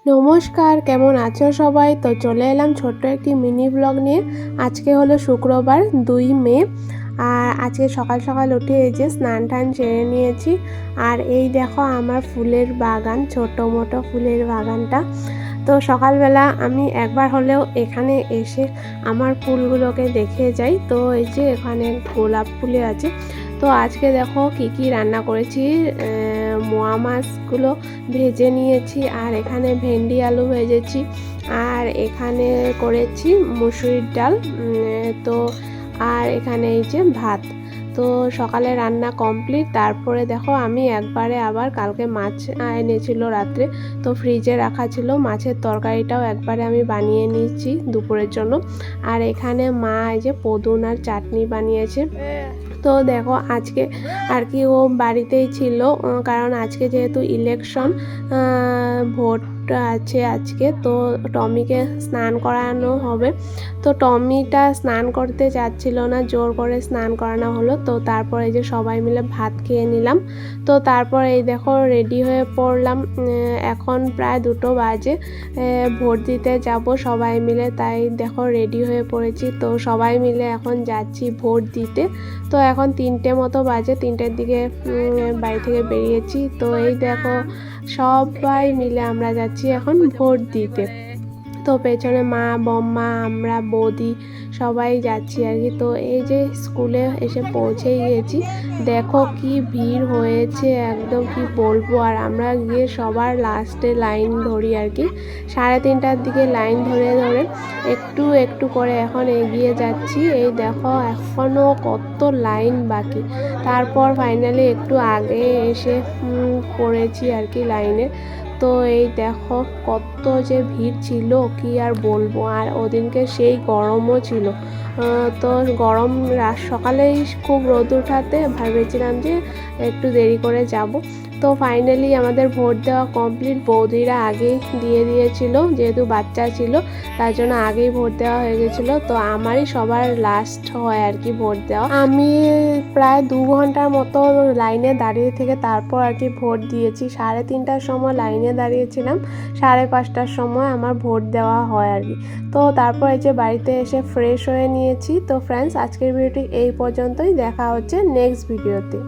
নমস্কার, কেমন আছো সবাই? তো চলে এলাম ছোট্ট একটি মিনি ব্লগ নিয়ে। আজকে হলো শুক্রবার 2 মে। আর আজকে সকাল সকাল উঠে এই যে স্নান টান সেরে নিয়েছি। আর এই দেখো আমার ফুলের বাগান, ছোট মোটো ফুলের বাগানটা। তো সকালবেলা আমি একবার হলেও এখানে এসে আমার ফুলগুলোকে দেখে যাই। তো এই যে এখানে গোলাপ ফুলে আছে। তো আজকে দেখো কি কি রান্না করেছি। মোয়া মাছগুলো ভেজে নিয়েছি, আর এখানে ভেন্ডি আলু ভেজেছি, আর এখানে করেছি মুসুরির ডাল। তো আর এখানে এই যে ভাত। তো সকালে রান্না কমপ্লিট। তারপরে দেখো আমি একবারে আবার কালকে মাছ এনেছিল রাত্রে, তো ফ্রিজে রাখা ছিল মাছের তরকারিটাও একবারে আমি বানিয়ে নিয়েছি দুপুরের জন্য। আর এখানে মা এই যে পদুনার চাটনি বানিয়েছে। তো দেখো আজকে আর কি ও বাড়িতেই ছিল, কারণ আজকে যেহেতু ইলেকশন ভোট আছে আজকে, তো টমিকে স্নান করানো হবে। তো টমিটা স্নান করতে চাচ্ছিল না, জোর করে স্নান করানো হলো। তো তারপরে যে সবাই মিলে ভাত খেয়ে নিলাম। তো তারপর এই দেখো রেডি হয়ে পড়লাম। এখন প্রায় 2টো বাজে, ভোট দিতে যাব সবাই মিলে। তাই দেখো রেডি হয়ে পড়েছি। তো সবাই মিলে এখন যাচ্ছি ভোট দিতে। তো এখন 3টে মতো বাজে, 3টের দিকে বাড়ি থেকে বেরিয়েছি। তো এই দেখো সবাই মিলে আমরা যাচ্ছি এখন ভোট দিতে। তো পেছনে মা, বম্মা, আমরা, বৌদি সবাই যাচ্ছি আর কি। তো এই যে স্কুলে এসে পৌঁছেই গেছি। দেখো কি ভিড় হয়েছে, একদম কি বলবো। আর আমরা গিয়ে সবার লাস্টে লাইন ধরি আর কি। 3:30টার দিকে লাইন ধরে ধরে একটু একটু করে এখন এগিয়ে যাচ্ছি। এই দেখো এখনও কত লাইন বাকি। তারপর ফাইনালি একটু আগে এসে পড়েছি আর কি লাইনে। তো এই দেখো কত যে ভিড় ছিল কি আর বলবো। আর ওদিনকে সেই গরমও ছিল। তো গরম সকালেই খুব রোদ উঠাতে ভেবেছিলাম যে একটু দেরি করে যাব। তো ফাইনালি আমাদের ভোট দেওয়া কমপ্লিট। বৌদিরা আগেই দিয়ে দিয়েছিল, যেহেতু বাচ্চা ছিল তার জন্য আগেই ভোট দেওয়া হয়ে গেছিলো। তো আমারই সবার লাস্ট হয় আর কি ভোট দেওয়া। আমি প্রায় 2 ঘন্টার মতো লাইনে দাঁড়িয়ে থেকে তারপর আর কি ভোট দিয়েছি। 3:30টার সময় লাইনে দাঁড়িয়েছিলাম, 5:30টার সময় আমার ভোট দেওয়া হয় আর কি। তো তারপর এই যে বাড়িতে এসে ফ্রেশ হয়ে নিয়েছি। তো ফ্রেন্ডস, আজকের ভিডিওটি এই পর্যন্তই। দেখা হচ্ছে নেক্সট ভিডিওতে।